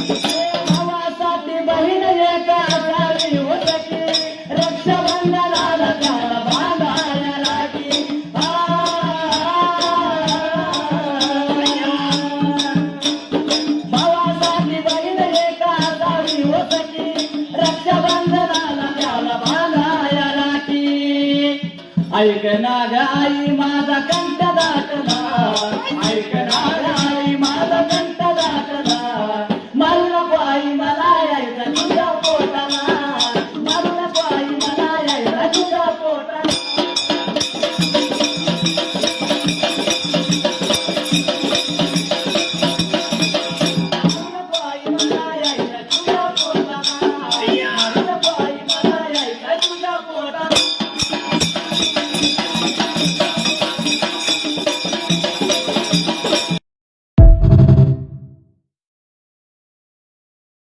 भावासाठी बहीण एक असावी हो सखी, रक्षाबंधनाला त्याला बांधायला लागी. भावासाठी बहीण एक असावी हो सखी, रक्षाबंधनाला त्याला बांधायला लागी. ऐक ना ग आई माझा कंठ दाटला,